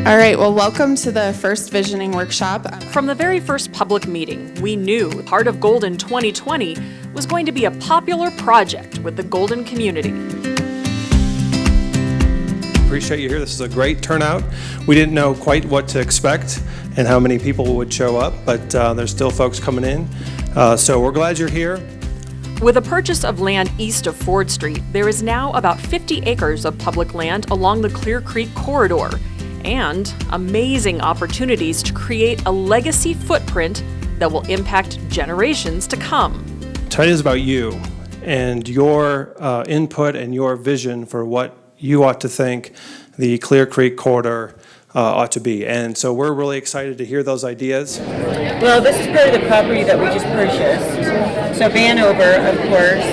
All right, well, welcome to the first visioning workshop. From the very first public meeting, we knew Heart of Golden 2020 was going to be a popular project with the Golden community. Appreciate you here. This is a great turnout. We didn't know quite what to expect and how many people would show up, but there's still folks coming in. So we're glad you're here. With the purchase of land east of Ford Street, there is now about 50 acres of public land along the Clear Creek corridor, and amazing opportunities to create a legacy footprint that will impact generations to come. Tonight is about you and your input and your vision for what you ought to think the Clear Creek corridor ought to be. And so we're really excited to hear those ideas. Well, this is part of the property that we just purchased. So Vanover, of course,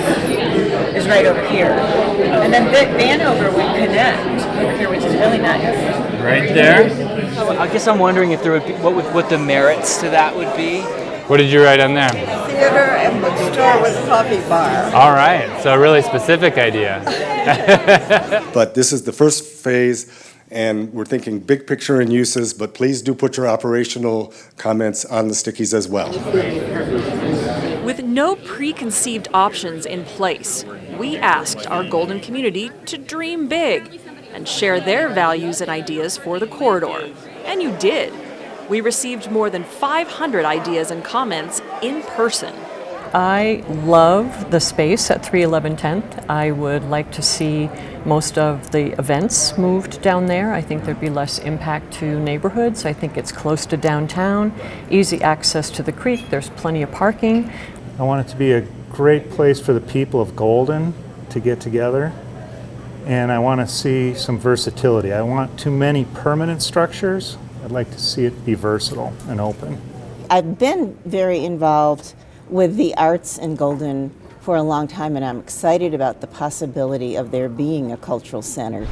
is right over here. And then Vanover would connect over here, which is really nice. Right there. I guess I'm wondering if there would be what the merits to that would be. What did you write on there? Theater and bookstore with coffee bar. All right, so a really specific idea. But this is the first phase, and we're thinking big picture and uses, but please do put your operational comments on the stickies as well. With no preconceived options in place, we asked our Golden community to dream big and share their values and ideas for the corridor. And you did. We received more than 500 ideas and comments in person. I love the space at 311 10th. I would like to see most of the events moved down there. I think there'd be less impact to neighborhoods. I think it's close to downtown, easy access to the creek, there's plenty of parking. I want it to be a great place for the people of Golden to get together, and I want to see some versatility. I want too many permanent structures. I'd like to see it be versatile and open. I've been very involved with the arts in Golden for a long time, and I'm excited about the possibility of there being a cultural center.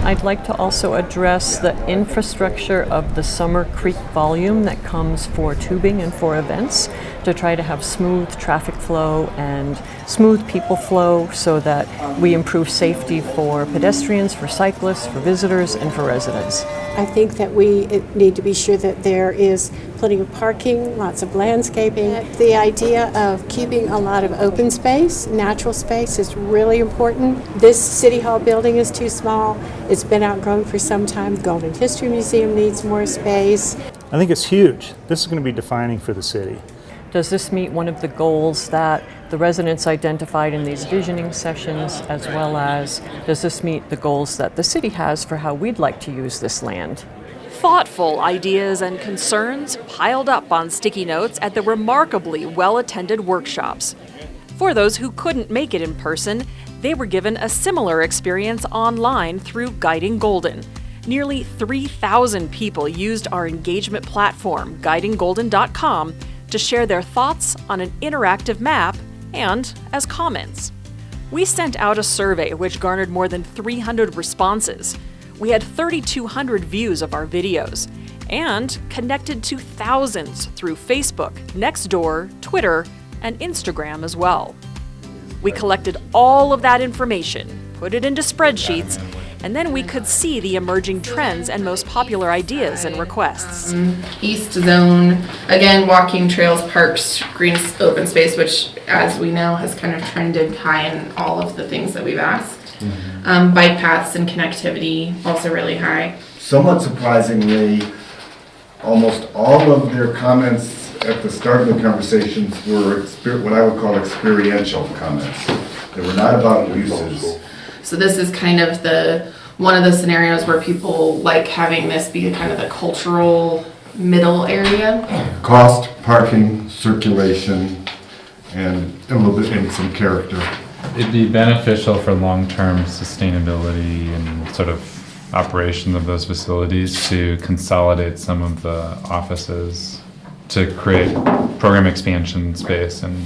I'd like to also address the infrastructure of the Summer Creek volume that comes for tubing and for events, to try to have smooth traffic flow and smooth people flow so that we improve safety for pedestrians, for cyclists, for visitors, and for residents. I think that we need to be sure that there is plenty of parking, lots of landscaping. The idea of keeping a lot of open space, natural space, is really important. This City Hall building is too small. It's been outgrown for some time. The Golden History Museum needs more space. I think it's huge. This is going to be defining for the city. Does this meet one of the goals that the residents identified in these visioning sessions, as well as does this meet the goals that the city has for how we'd like to use this land? Thoughtful ideas and concerns piled up on sticky notes at the remarkably well-attended workshops. For those who couldn't make it in person, they were given a similar experience online through Guiding Golden. Nearly 3,000 people used our engagement platform, guidinggolden.com, to share their thoughts on an interactive map and as comments. We sent out a survey which garnered more than 300 responses. We had 3,200 views of our videos and connected to thousands through Facebook, Nextdoor, Twitter, and Instagram as well. We collected all of that information, put it into spreadsheets, and then we could see the emerging trends and most popular ideas and requests. East Zone, again, walking trails, parks, green open space, which, as we know, has kind of trended high in all of the things that we've asked. Bike paths and connectivity, also really high. Somewhat surprisingly, almost all of their comments at the start of the conversations were what I would call experiential comments. They were not about uses. So this is kind of one of the scenarios where people like having this be kind of the cultural middle area. Cost, parking, circulation, and a little bit in some character. It'd be beneficial for long-term sustainability and sort of operation of those facilities to consolidate some of the offices to create program expansion space and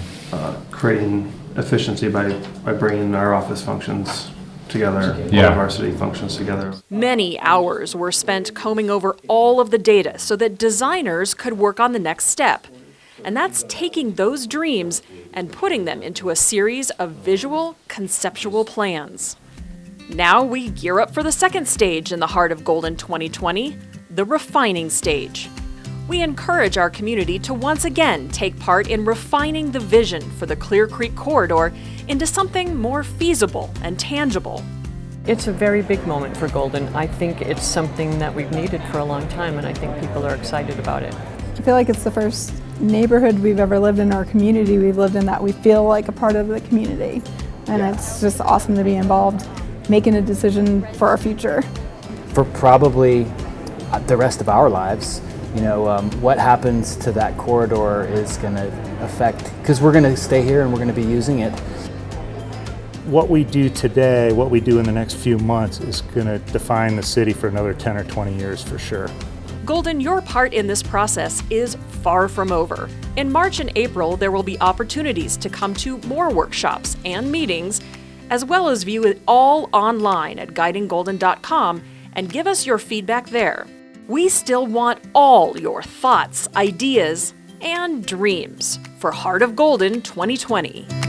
Creating efficiency by bringing our office functions together, all of our city functions together. Many hours were spent combing over all of the data so that designers could work on the next step. And that's taking those dreams and putting them into a series of visual, conceptual plans. Now we gear up for the second stage in the heart of Golden 2020, the refining stage. We encourage our community to once again take part in refining the vision for the Clear Creek Corridor into something more feasible and tangible. It's a very big moment for Golden. I think it's something that we've needed for a long time, and I think people are excited about it. I feel like it's the first neighborhood we've ever lived in, our community we've lived in, that we feel like a part of the community. And it's just awesome to be involved, making a decision for our future. For probably the rest of our lives, you know, what happens to that corridor is going to affect, because we're going to stay here and we're going to be using it. What we do today, what we do in the next few months is going to define the city for another 10 or 20 years for sure. Golden, your part in this process is far from over. In March and April, there will be opportunities to come to more workshops and meetings, as well as view it all online at guidinggolden.com and give us your feedback there. We still want all your thoughts, ideas, and dreams for Heart of Golden 2020.